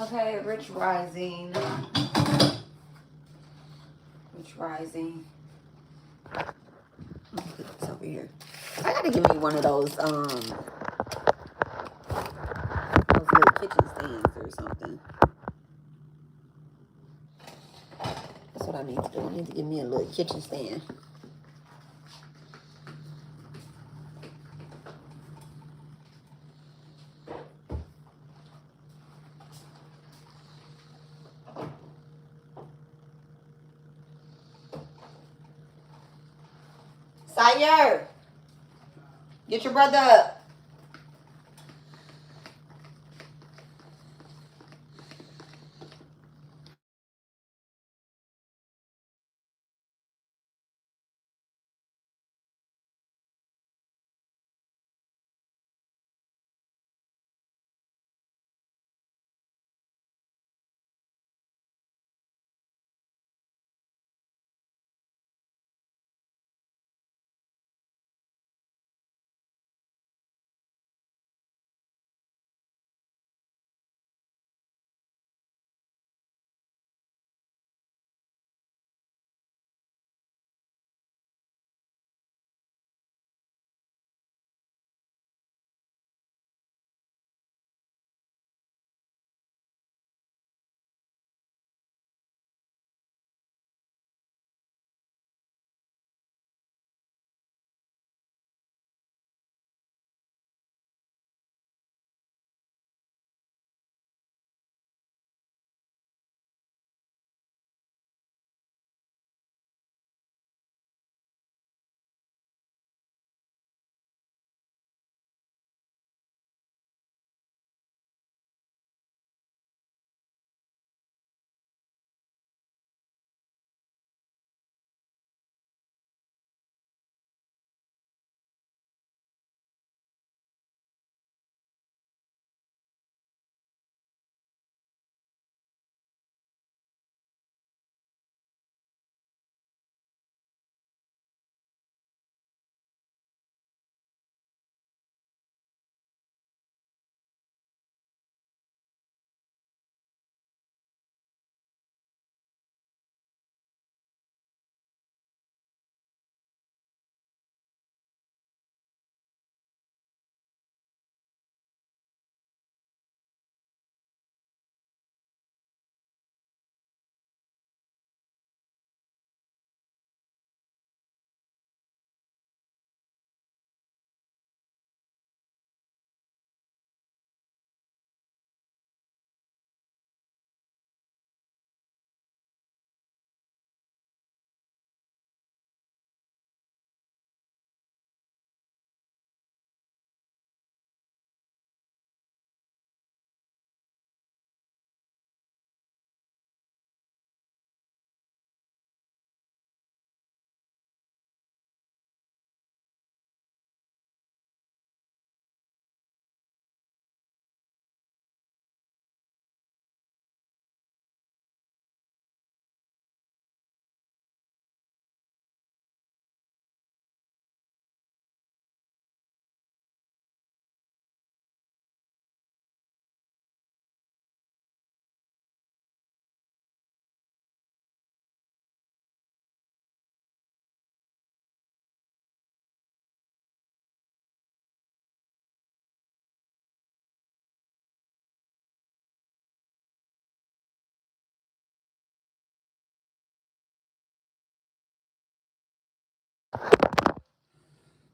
Okay, Rich Rising. Rich Rising. Let me put this over here. I gotta give me one of those little kitchen stands or something. That's what I need to do. I need to give me a little kitchen stand. Sire, get your brother up.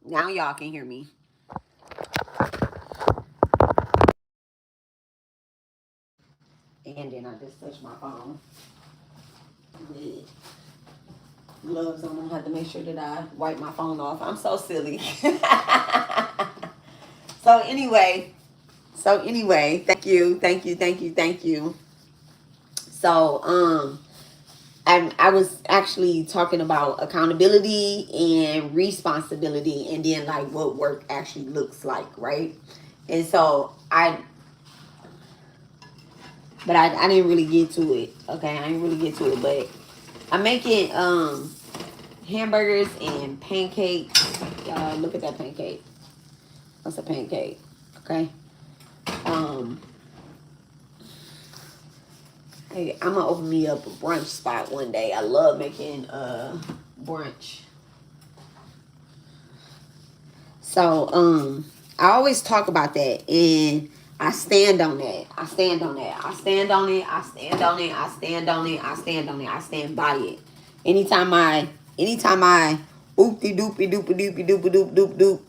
Now y'all can hear me. And then I just touched my phone with gloves on. I have to make sure that I wipe my phone off. I'm so silly. So anyway, thank you. So I was actually talking about accountability and responsibility, and then like what work actually looks like, right? And so I didn't really get to it. Okay, I didn't really get to it, but I'm making hamburgers and pancakes. Y'all look at that pancake. That's a pancake. Okay. Um Hey, I'm gonna open me up a brunch spot one day. I love making brunch. So I always talk about that, and I stand on that. I stand on that. I stand on it. I stand on it. I stand on it. I stand on it. I stand by it. Anytime I oopty doopy doopy doopy doopy doop doop doop.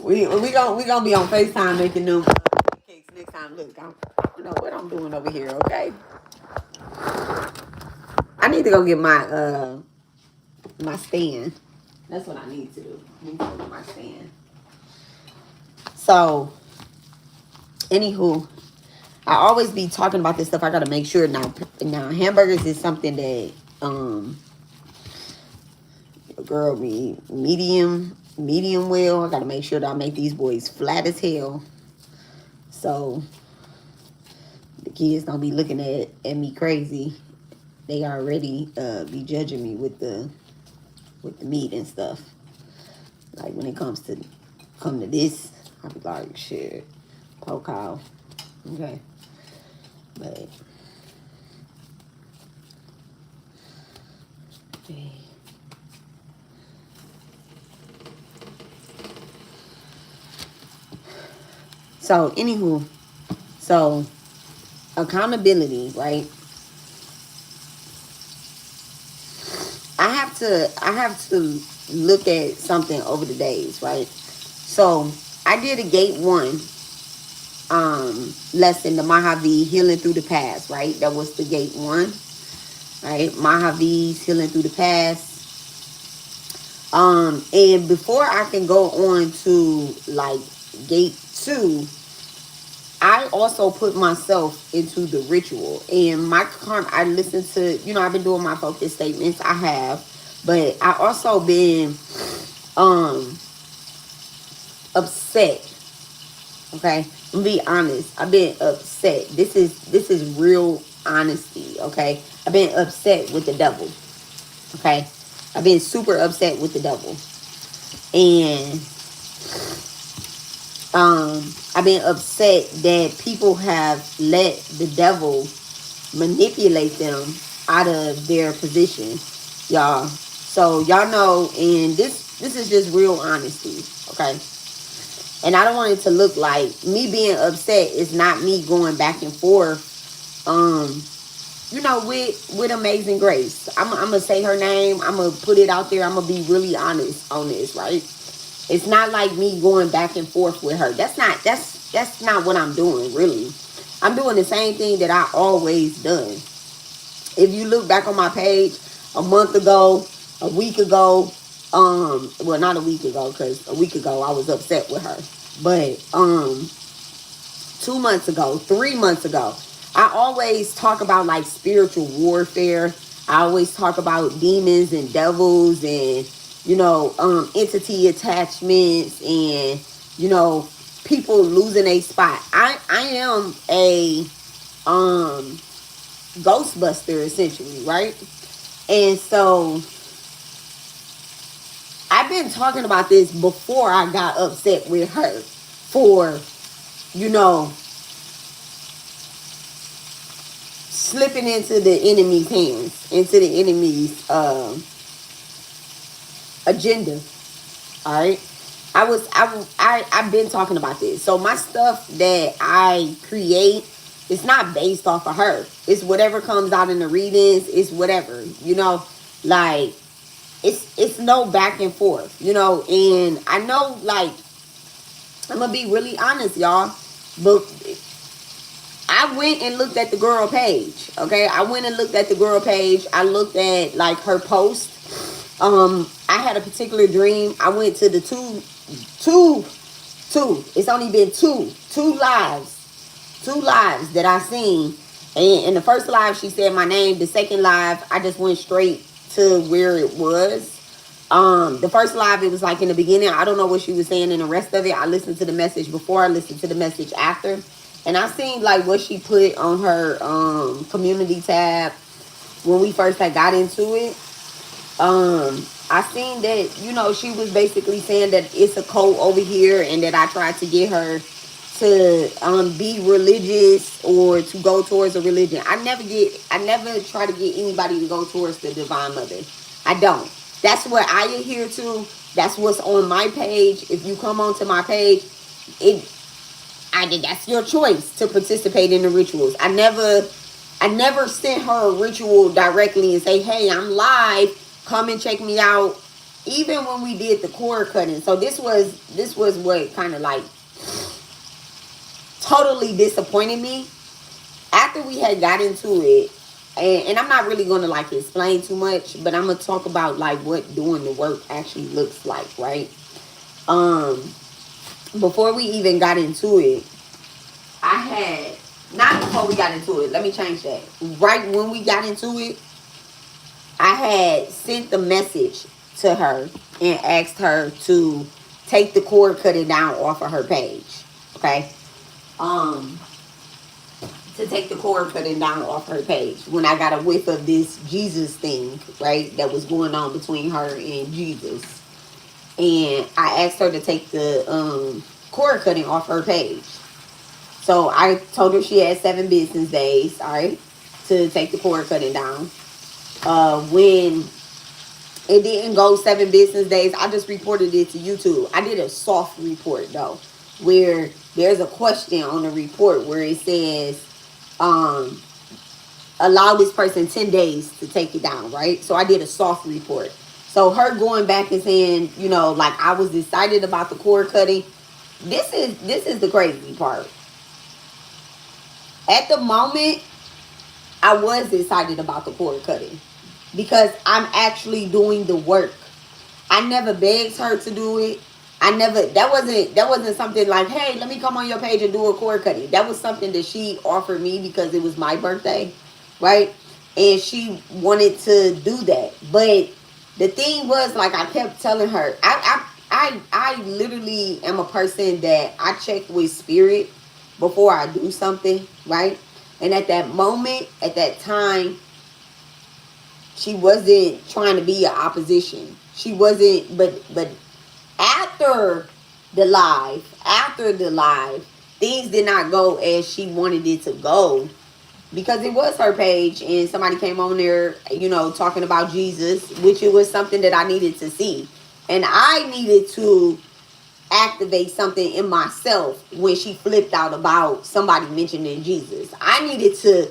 we gonna be on FaceTime making them cakes next time. Look, I don't know what I'm doing over here. Okay, I need to go get my stand. That's what I need to do. I need to go get my stand. So, anywho, I always be talking about this stuff. I gotta make sure now. Now, hamburgers is something that girl, me medium well. I gotta make sure that I make these boys flat as hell, so the kids don't be looking at me crazy. They already be judging me with the meat and stuff. Like when it comes to this, I be like, shit, poke out, okay, but. Okay. So, anywho, so accountability, right? I have to look at something over the days, right? So I did a gate 1 lesson, the Mahavi healing through the past, right? That was the gate 1, right? Mahavi's healing through the past. And before I can go on to like gate 2, I also put myself into the ritual, and my karma. I listen to, I've been doing my focus statements. I have, but I also been upset. Okay, I'm gonna be honest. I've been upset. This is real honesty. Okay, I've been upset with the devil. Okay, I've been super upset with the devil, and I've been upset that people have let the devil manipulate them out of their position, y'all. So y'all know, and this is just real honesty, okay? And I don't want it to look like me being upset is not me going back and forth, with Amazing Grace. I'm gonna say her name. I'm gonna put it out there. I'm gonna be really honest on this, right? It's not like me going back and forth with her. That's not what I'm doing, really. I'm doing the same thing that I always done. If you look back on my page a month ago, a week ago, well, not a week ago, because a week ago I was upset with her. But 2 months ago, 3 months ago, I always talk about like spiritual warfare. I always talk about demons and devils and entity attachments and, people losing a spot. I am a ghostbuster essentially, right? And so I've been talking about this before I got upset with her for, slipping into the enemy's hands, into the enemy's agenda. All right. I've been talking about this. So my stuff that I create, it's not based off of her. It's whatever comes out in the readings. It's whatever, like it's no back and forth, and I know, like, I'm gonna be really honest, y'all, but I went and looked at the girl page. Okay, I went and looked at the girl page. I looked at like her post. I had a particular dream. I went to the two. It's only been two lives that I seen. And in the first live, she said my name. The second live, I just went straight to where it was. The first live, it was like in the beginning. I don't know what she was saying in the rest of it. I listened to the message before. I listened to the message after. And I seen like what she put on her community tab when we first had got into it. I seen that, she was basically saying that it's a cult over here and that I tried to get her to be religious or to go towards a religion. I never try to get anybody to go towards the Divine Mother. I don't. That's what I adhere to. That's what's on my page. If you come onto my page, it I did that's your choice to participate in the rituals. I never sent her a ritual directly and say, "Hey, I'm live. Come and check me out." Even when we did the cord cutting. So this was what kind of like totally disappointed me after we had got into it. And I'm not really going to like explain too much, but I'm going to talk about like what doing the work actually looks like, right? Um Before we even got into it, I had not before we got into it. Let me change that. Right when we got into it, I had sent the message to her and asked her to take the cord cutting down off of her page. Okay. Um, to take the cord cutting down off her page when I got a whiff of this Jesus thing, right, that was going on between her and Jesus. And I asked her to take the cord cutting off her page. So I told her she had 7 business days, all right, to take the cord cutting down. When it didn't go 7 business days, I just reported it to YouTube. I did a soft report though, where there's a question on the report where it says, allow this person 10 days to take it down, right? So I did a soft report. So her going back and saying, you know, like I was excited about the cord cutting. This is the crazy part. At the moment, I was excited about the cord cutting because I'm actually doing the work. I never begged her to do it. That wasn't something like, hey, let me come on your page and do a cord cutting. That was something that she offered me because it was my birthday, right? And she wanted to do that. But the thing was, like I kept telling her, I literally am a person that I check with spirit before I do something, right? And at that moment, at that time, she wasn't trying to be an opposition. She wasn't, but after after the live, things did not go as she wanted it to go because it was her page and somebody came on there, you know, talking about Jesus, which it was something that I needed to see. And I needed to activate something in myself when she flipped out about somebody mentioning Jesus. I needed to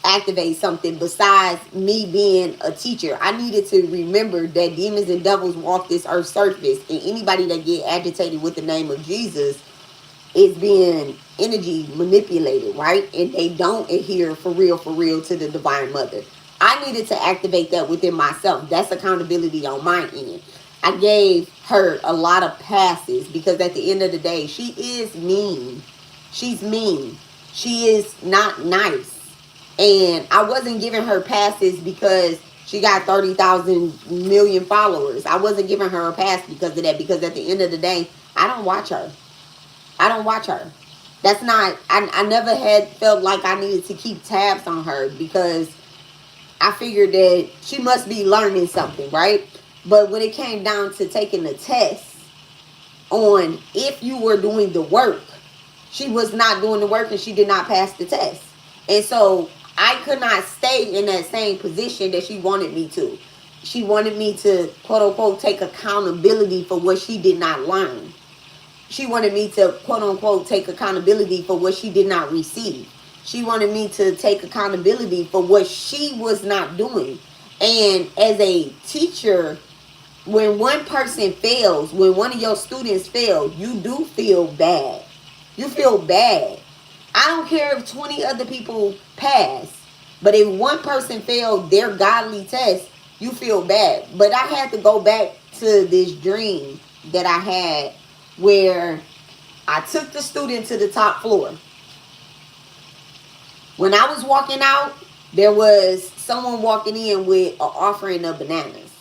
activate something besides me being a teacher. I needed to remember that demons and devils walk this earth surface, and anybody that get agitated with the name of Jesus is being energy manipulated, right? And they don't adhere for real to the Divine Mother. I needed to activate that within myself. That's accountability on my end. I gave her a lot of passes because at the end of the day, she is mean. She's mean. She is not nice. And I wasn't giving her passes because she got 30,000 million followers. I wasn't giving her a pass because of that. Because at the end of the day, I don't watch her. I don't watch her. That's not, I never had felt like I needed to keep tabs on her because I figured that she must be learning something, right? But when it came down to taking the test on if you were doing the work, she was not doing the work and she did not pass the test. And so I could not stay in that same position that she wanted me to. She wanted me to, quote unquote, take accountability for what she did not learn. She wanted me to, quote unquote, take accountability for what she did not receive. She wanted me to take accountability for what she was not doing. And as a teacher, when one person fails, when one of your students fails, you do feel bad. You feel bad. I don't care if 20 other people pass, but if one person failed their godly test, you feel bad. But I had to go back to this dream that I had where I took the student to the top floor. When I was walking out, there was someone walking in with an offering of bananas.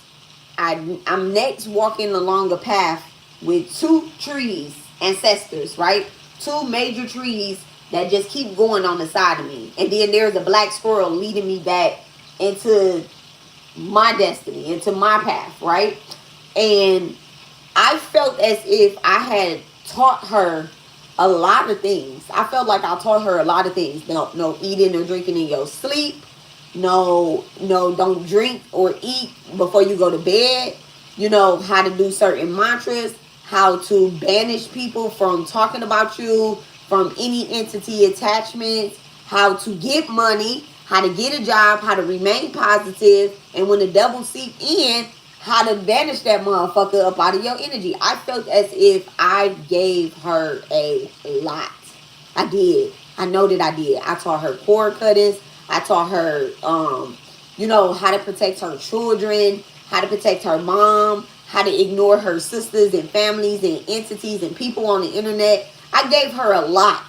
I'm next walking along a path with 2 trees, ancestors, right? 2 major trees that just keep going on the side of me. And then there's a black squirrel leading me back into my destiny, into my path, right? And I felt as if I had taught her a lot of things. I felt like I taught her a lot of things. No eating or drinking in your sleep. No, don't drink or eat before you go to bed. You know, how to do certain mantras, how to banish people from talking about you, from any entity attachments, how to get money, how to get a job, how to remain positive, and when the devil seep in, how to banish that motherfucker up out of your energy. I felt as if I gave her a lot. I did. I know that I did. I taught her cord cuttings. I taught her, how to protect her children, how to protect her mom, how to ignore her sisters and families and entities and people on the internet. I gave her a lot.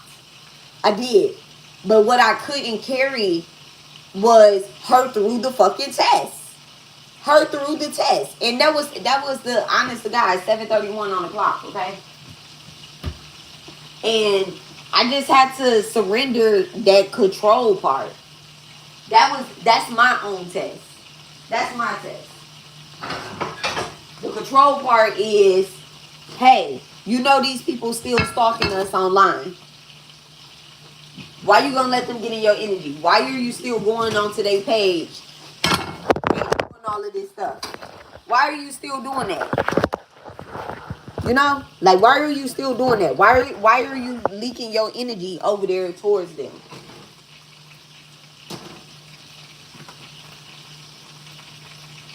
I did. But what I couldn't carry was her through the fucking test. Her through the test. And that was the honest to God, 7:31 on the clock, okay? And I just had to surrender that control part. That's my own test. That's my test. The control part is, hey, you know these people still stalking us online. Why you gonna let them get in your energy? Why are you still going onto their page and doing all of this stuff? Why are you still doing that? You know, like why are you still doing that? Why are you leaking your energy over there towards them?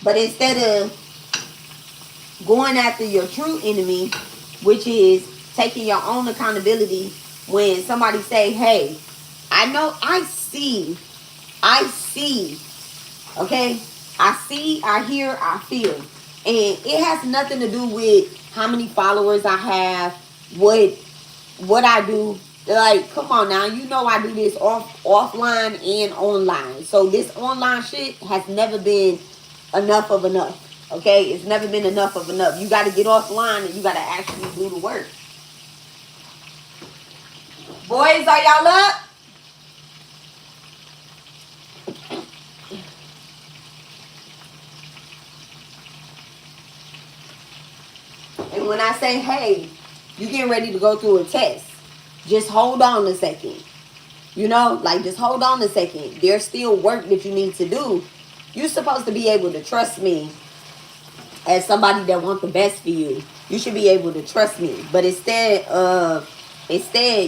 But instead of going after your true enemy, which is taking your own accountability, when somebody say, hey, I know, I see, okay? I see, I hear, I feel. And it has nothing to do with how many followers I have, what I do. Like, come on now, you know I do this offline and online. So this online shit has never been enough of enough. Okay? It's never been enough of enough. You gotta get offline and you gotta actually do the work. Boys, are y'all up? And when I say, hey, you getting ready to go through a test, just hold on a second. You know, like just hold on a second. There's still work that you need to do. You're supposed to be able to trust me as somebody that wants the best for you. You should be able to trust me. But instead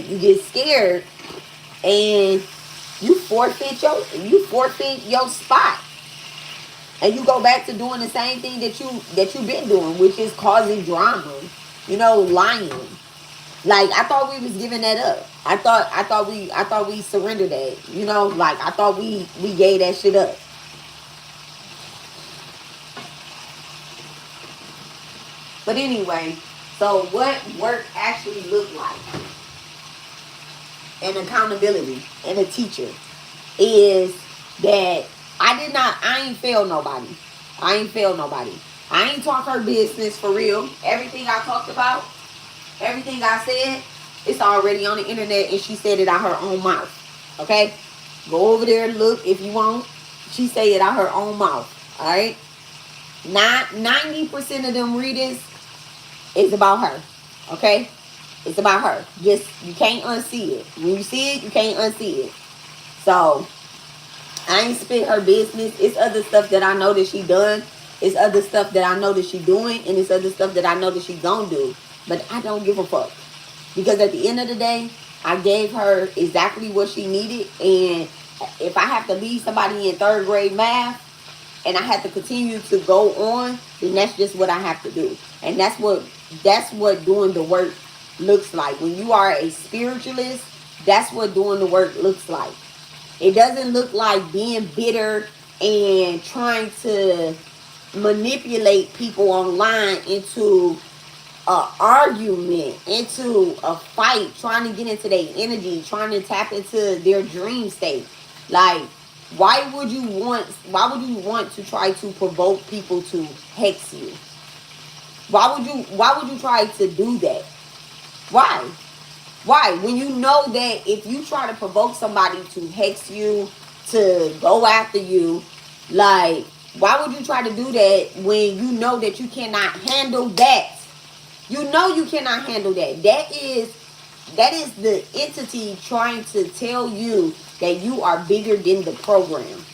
you get scared and you forfeit your spot. And you go back to doing the same thing that you've been doing, which is causing drama. You know, lying. Like I thought we was giving that up. I thought we surrendered that. You know, like I thought we gave that shit up. But anyway, so what work actually looked like, and accountability and a teacher, is that I ain't failed nobody. I ain't talk her business for real. Everything I talked about, everything I said, it's already on the internet and she said it out her own mouth. Okay? Go over there and look if you want. She said it out her own mouth. Alright? 90% of them readings is about her. Okay? It's about her. Just, you can't unsee it. When you see it, you can't unsee it. So, I ain't spit her business. It's other stuff that I know that she done. It's other stuff that I know that she doing. And it's other stuff that I know that she gonna do. But I don't give a fuck. Because at the end of the day, I gave her exactly what she needed. And if I have to leave somebody in 3rd grade math, and I have to continue to go on, then that's just what I have to do. And that's what doing the work looks like. When you are a spiritualist, that's what doing the work looks like. It doesn't look like being bitter and trying to manipulate people online into an argument, into a fight, trying to get into their energy, trying to tap into their dream state. Like, why would you want to try to provoke people to hex you? Why would you try to do that? Why? Why? When you know that if you try to provoke somebody to hex you, to go after you, like, why would you try to do that when you know that you cannot handle that? You know you cannot handle that. That is That is the entity trying to tell you that you are bigger than the program.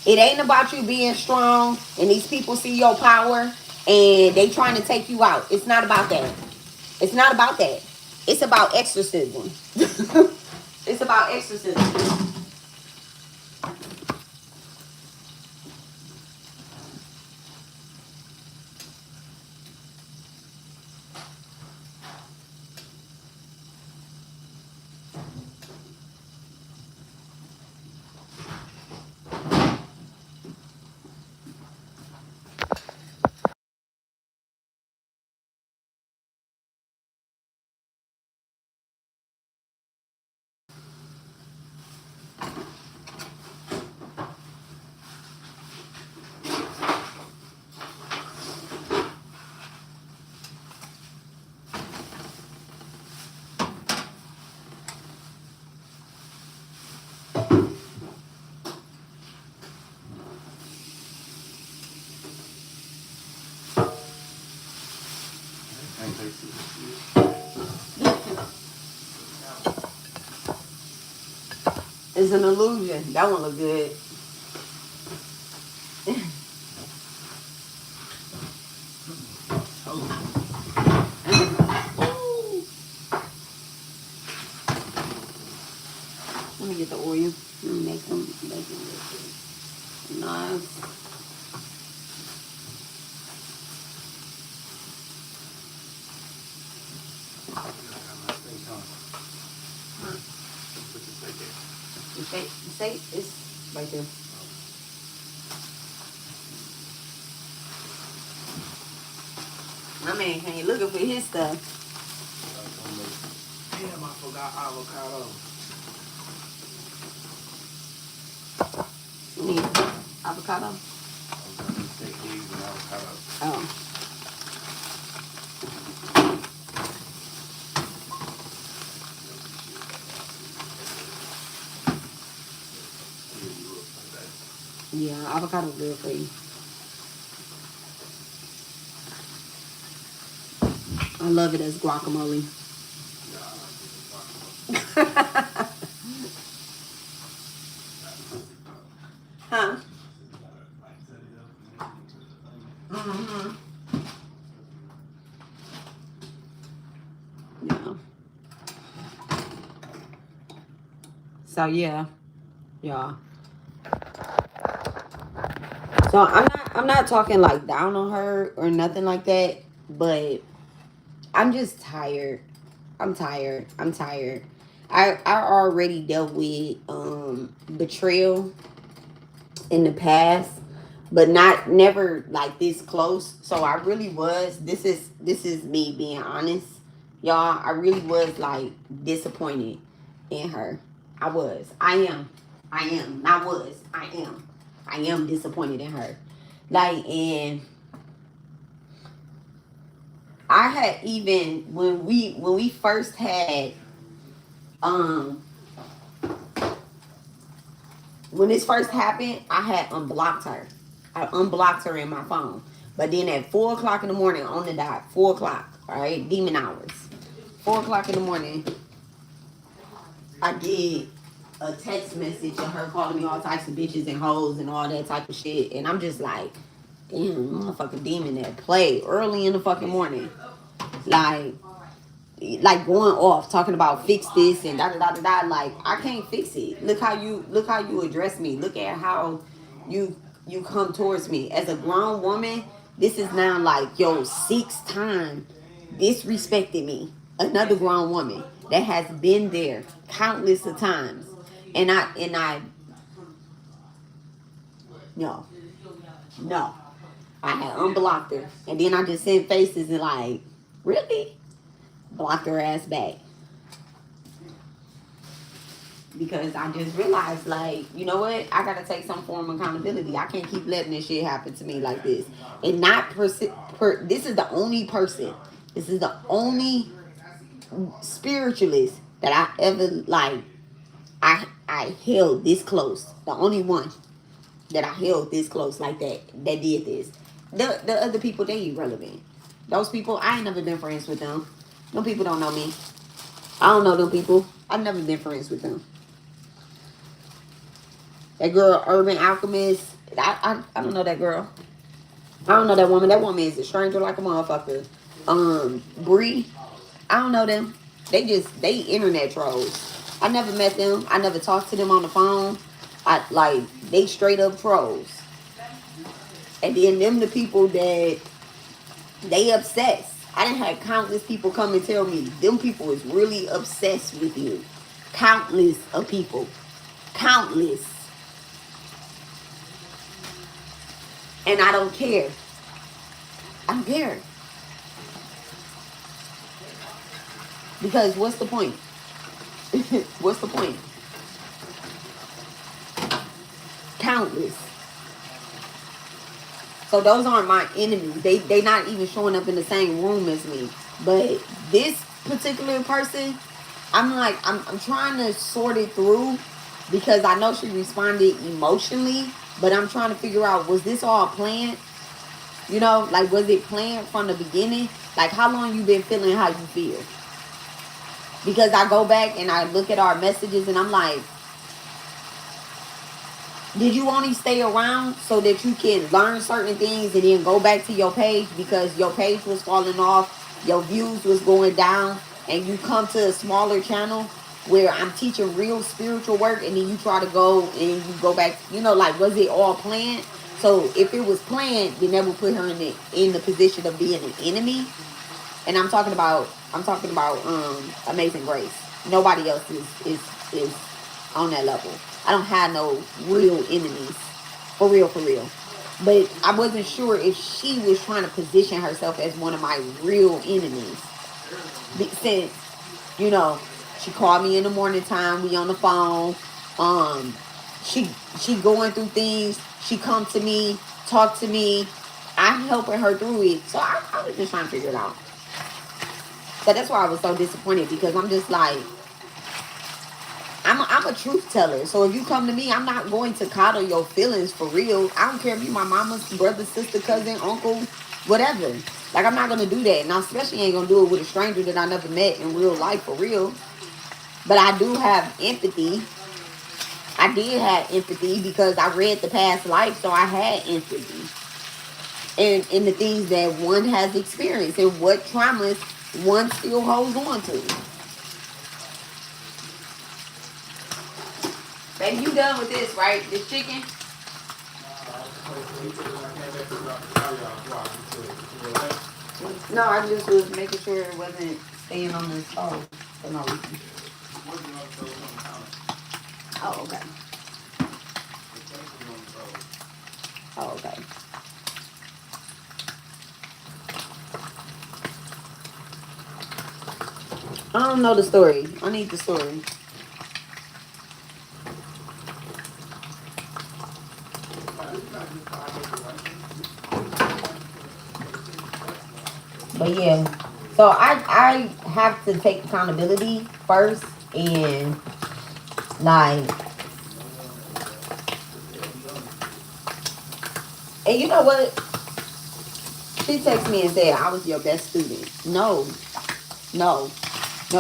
It ain't about you being strong and these people see your power and they trying to take you out. It's not about that. It's not about that. It's about exorcism. It's about exorcism. It's an illusion. That one look good. Let me get the oil. Make them nice. The steak is right there. My man, can you looking for his stuff? Damn, I forgot avocado. You need avocado? Steak, eggs, and avocado. Oh. Yeah, avocado good for you. I love it as guacamole. Huh? Mm-hmm. Yeah. So yeah. So I'm not talking like down on her or nothing like that, but I'm just tired. I'm tired. I'm tired. I already dealt with betrayal in the past, but not never like this close. So I really was. This is me being honest, y'all. I really was like disappointed in her. I was. I am. I am. Not was. I am. I am disappointed in her. Like, and I had even when we first had um when this first happened, I had unblocked her. I unblocked her in my phone. But then at 4 o'clock in the morning on the dot, 4 o'clock, all right, demon hours. 4 o'clock in the morning, I did a text message of her calling me all types of bitches and hoes and all that type of shit. And I'm just like, damn, motherfucking demon that play early in the fucking morning. Like, going off talking about fix this and da da da da da. Like, I can't fix it. Look how you address me. Look at how you you come towards me as a grown woman. This is now like your sixth time disrespecting me. Another grown woman that has been there countless of times, and I no, no, I had unblocked her, and then I just sent faces and like, really blocked her ass back. Because I just realized, like, you know what? I gotta take some form of accountability. I can't keep letting this shit happen to me like this. And not this is the only person. This is the only spiritualist that I ever like. I held this close. The only one that I held this close like that did this. The other people, they irrelevant. Those people, I ain't never been friends with them. Them people don't know me. I don't know them people. I've never been friends with them. That girl, Urban Alchemist, I don't know that girl. I don't know that woman. That woman is a stranger like a motherfucker. Bree, I don't know them. They internet trolls. I never met them. I never talked to them on the phone. They straight up trolls. And then them the people that they obsessed. I done had countless people come and tell me them people is really obsessed with you. Countless of people. Countless. And I don't care. I don't care. Because what's the point? What's the point? Countless. So those aren't my enemies. They not even showing up in the same room as me. But this particular person, I'm trying to sort it through because I know she responded emotionally, but I'm trying to figure out, was this all planned? You know, like, was it planned from the beginning? Like, how long you been feeling how you feel? Because I go back and I look at our messages and I'm like, did you only stay around so that you can learn certain things and then go back to your page because your page was falling off, your views was going down, and you come to a smaller channel where I'm teaching real spiritual work and then you try to go and you go back, like, was it all planned? So if it was planned, then that would put her in the position of being an enemy. And I'm talking about Amazing Grace. Nobody else is on that level. I don't have no real enemies. For real, for real. But I wasn't sure if she was trying to position herself as one of my real enemies. Since, she called me in the morning time, we on the phone. She going through things. She come to me, talk to me. I'm helping her through it. So I was just trying to figure it out. So that's why I was so disappointed, because I'm just like, I'm a truth teller. So if you come to me, I'm not going to coddle your feelings for real. I don't care if you my mama's brother, sister, cousin, uncle, whatever. Like, I'm not going to do that. And I especially ain't going to do it with a stranger that I never met in real life for real. But I do have empathy. I did have empathy because I read the past life, so I had empathy. And in the things that one has experienced and what traumas one still holds on to. Baby, you done with this, right? This chicken? No, I just was making sure it wasn't staying on the stove for no reason. Oh, okay. Oh, okay. I don't know the story. I need the story. But yeah, so I have to take accountability first, and like, and you know what? She texted me and said I was your best student. No,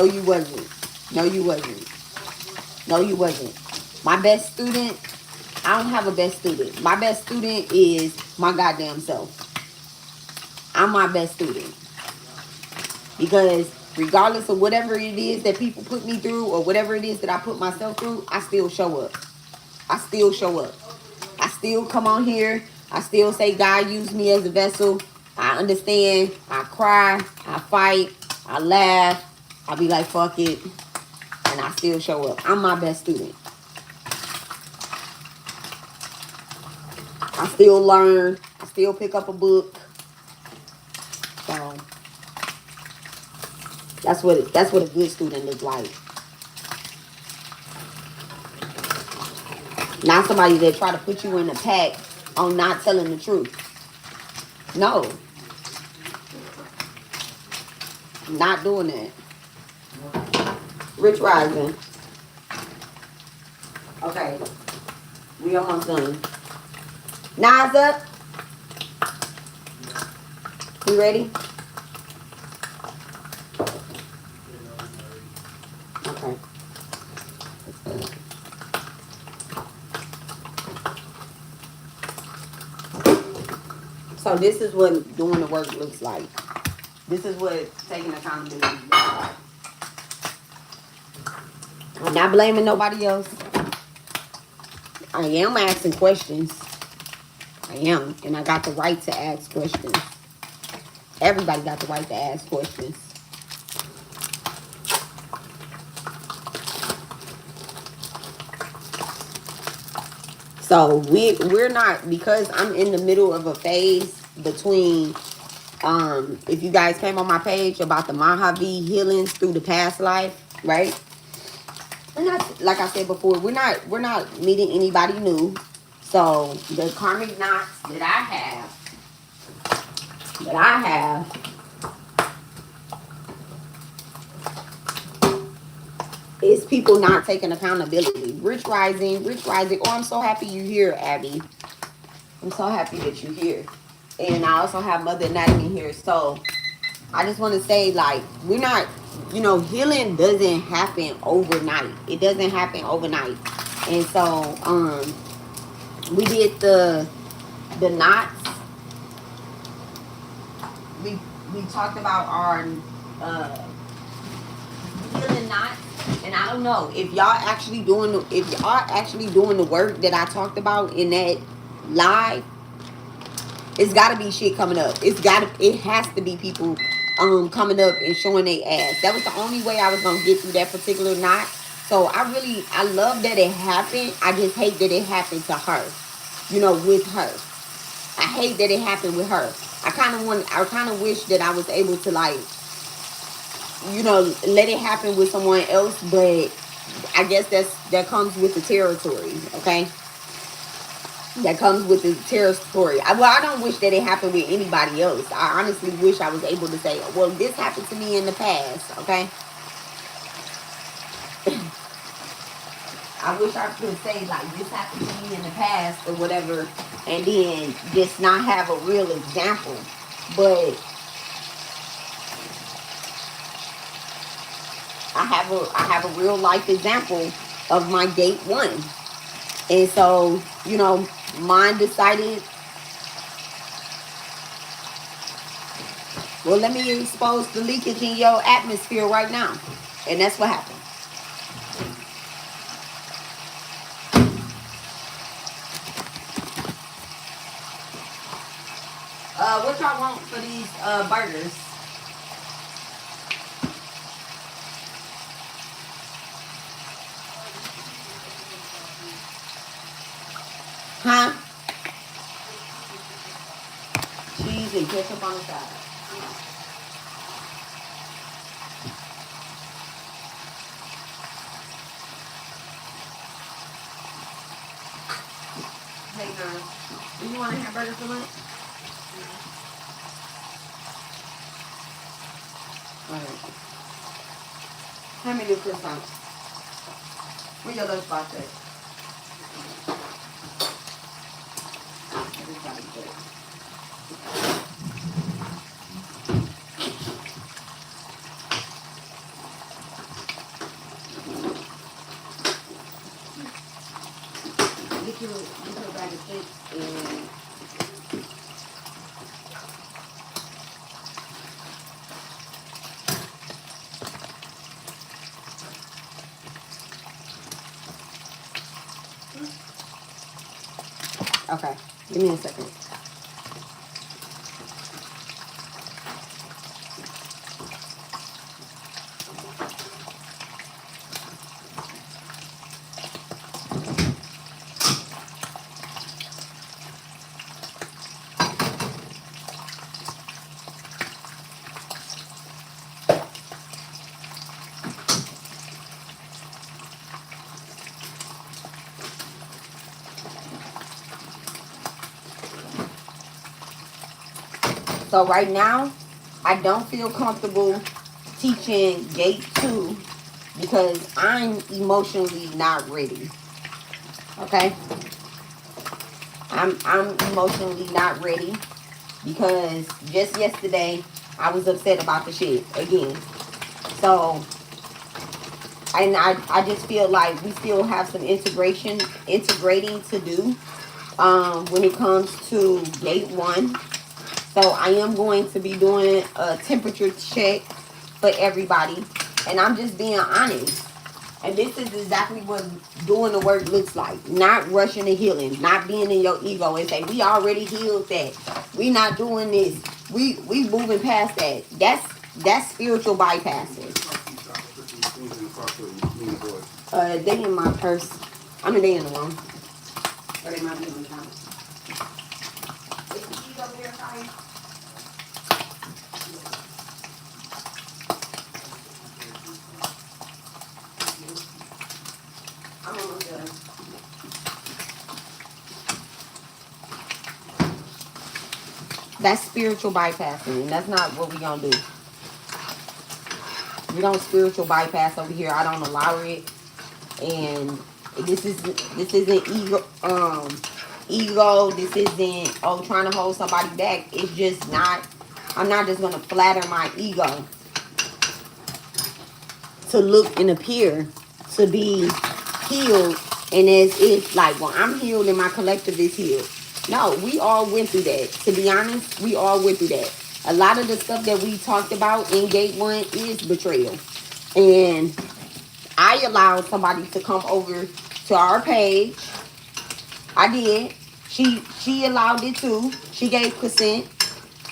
you wasn't. No, you wasn't. No, you wasn't. My best student, I don't have a best student. My best student is my goddamn self. I'm my best student. Because regardless of whatever it is that people put me through or whatever it is that I put myself through, I still show up. I still show up. I still come on here. I still say God used me as a vessel. I understand. I cry. I fight. I laugh. I be like, fuck it. And I still show up. I'm my best student. I still learn. I still pick up a book. So that's what a good student looks like. Not somebody that try to put you in a pack on not telling the truth. No. Not doing that. Rich Rising. Okay. We almost done. Nas up. You ready? Okay. So this is what doing the work looks like. This is what taking accountability looks like. I'm not blaming nobody else. I am asking questions. I am. And I got the right to ask questions. Everybody got the right to ask questions. So we're not, because I'm in the middle of a phase between if you guys came on my page about the Mojave healings through the past life, right? We're not, like I said before, we're not meeting anybody new. So the karmic knots that I have is people not taking accountability. Rich Rising, Rich Rising. Oh, I'm so happy you're here, Abby. I'm so happy that you're here. And I also have Mother Anatomy here. So I just want to say, like, we're not, healing doesn't happen overnight. It doesn't happen overnight. And so, we did the knots. We talked about our healing knots. And I don't know if y'all actually doing the work that I talked about in that live. It's got to be shit coming up. It has to be people coming up and showing their ass. That was the only way I was gonna get through that particular knot. So I love that it happened. I just hate that it happened to her. With her. I hate that it happened with her. I kind of wish that I was able to, like, let it happen with someone else, but I guess that comes with the territory, okay? That comes with the territory. I don't wish that it happened with anybody else. I honestly wish I was able to say, well, this happened to me in the past, okay? I wish I could say, like, this happened to me in the past or whatever, and then just not have a real example. But I have a real life example of my gate one. And so, mine decided, well, let me expose the leakage in your atmosphere right now. And that's what happened. What y'all want for these burgers? Huh? Cheese and ketchup on the side. Hey girl, do you want a hamburger for lunch? Alright. Hand me the croissant. Where your lunchbox at? Everybody good. Get your bag of chips and okay. Give me a second. So right now, I don't feel comfortable teaching gate 2 because I'm emotionally not ready. Okay? I'm emotionally not ready because just yesterday I was upset about the shit again. So, and I just feel like we still have some integrating to do when it comes to gate 1. So I am going to be doing a temperature check for everybody. And I'm just being honest. And this is exactly what doing the work looks like. Not rushing the healing. Not being in your ego and say, we already healed that. We not doing this. We moving past that. That's spiritual bypassing. They in my purse. I mean, they in the room. Or they might be in the counter. Is the keys over there, Kai? I'm almost done. That's spiritual bypassing, and that's not what we gonna do. We don't spiritual bypass over here. I don't allow it, and this isn't ego. This isn't trying to hold somebody back. It's just not. I'm not just gonna flatter my ego to look and appear to be healed, and as if like, well, I'm healed and my collective is healed. No, we all went through that. To be honest, we all went through that. A lot of the stuff that we talked about in gate 1 is betrayal. And I allowed somebody to come over to our page. I did. She allowed it too. She gave consent.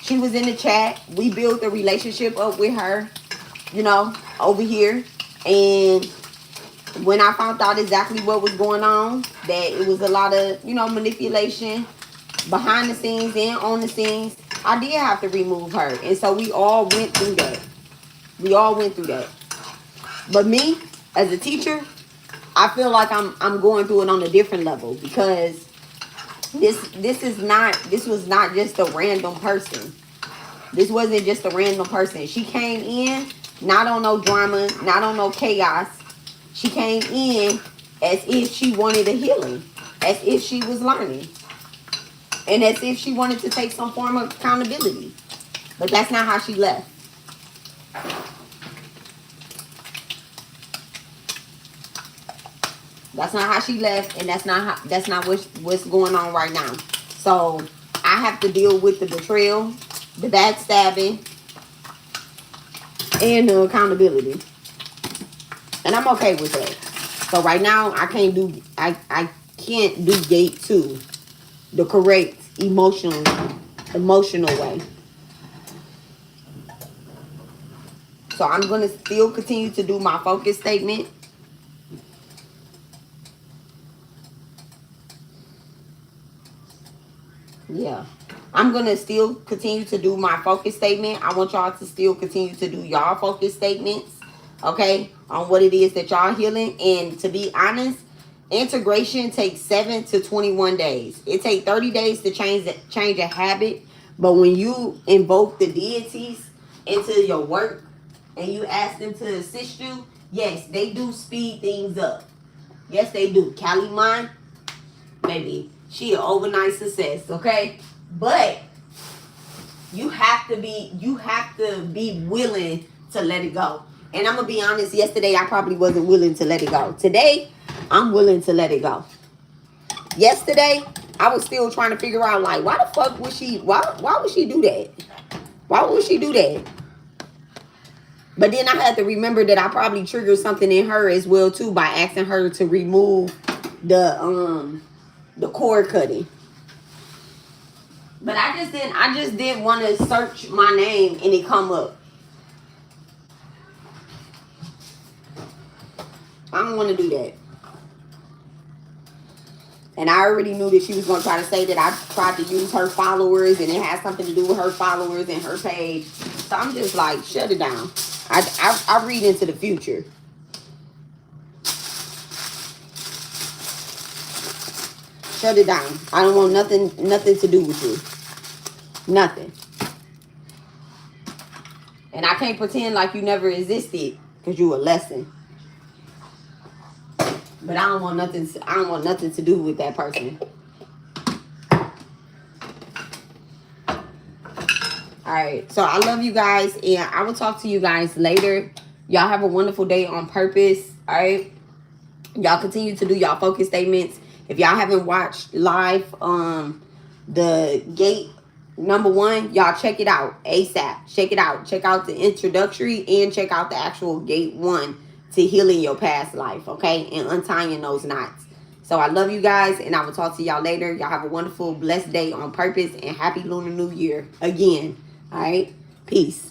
She was in the chat. We built a relationship up with her, over here. And when I found out exactly what was going on, that it was a lot of, manipulation behind the scenes and on the scenes, I did have to remove her. And so we all went through that. We all went through that. But me, as a teacher, I feel like I'm going through it on a different level because this was not just a random person. This wasn't just a random person. She came in, not on no drama, not on no chaos. She came in as if she wanted a healing, as if she was learning, and as if she wanted to take some form of accountability. But that's not how she left. That's not how she left, and that's not what's going on right now. So I have to deal with the betrayal, the backstabbing, and the accountability. And I'm okay with that. So right now I can't do gate 2 the correct emotional way. So I'm gonna still continue to do my focus statement. Yeah. I'm going to still continue to do my focus statement. I want y'all to still continue to do y'all focus statements, okay, on what it is that y'all healing. And to be honest, integration takes 7 to 21 days. It takes 30 days to change a habit. But when you invoke the deities into your work and you ask them to assist you, yes, they do speed things up. Yes, they do. Kaliman, maybe she an overnight success, okay? But you have to be willing to let it go. And I'm gonna be honest, yesterday I probably wasn't willing to let it go. Today, I'm willing to let it go. Yesterday, I was still trying to figure out, like, why the fuck would she why would she do that? Why would she do that? But then I had to remember that I probably triggered something in her as well too by asking her to remove the cord cutting. But I just didn't want to search my name and it come up. I don't want to do that. And I already knew that she was going to try to say that I tried to use her followers and it has something to do with her followers and her page. So I'm just like, shut it down. I read into the future. Shut it down. I don't want nothing to do with you. Nothing. And I can't pretend like you never existed because you a lesson. But I don't want nothing. I don't want nothing to do with that person. All right. So I love you guys, and I will talk to you guys later. Y'all have a wonderful day on purpose. All right. Y'all continue to do y'all focus statements. If y'all haven't watched live, the gate number 1, y'all check it out ASAP. Check it out. Check out the introductory and check out the actual gate 1 to healing your past life, okay, and untying those knots. So I love you guys, and I will talk to y'all later. Y'all have a wonderful, blessed day on purpose, and happy Lunar New Year again. All right, peace.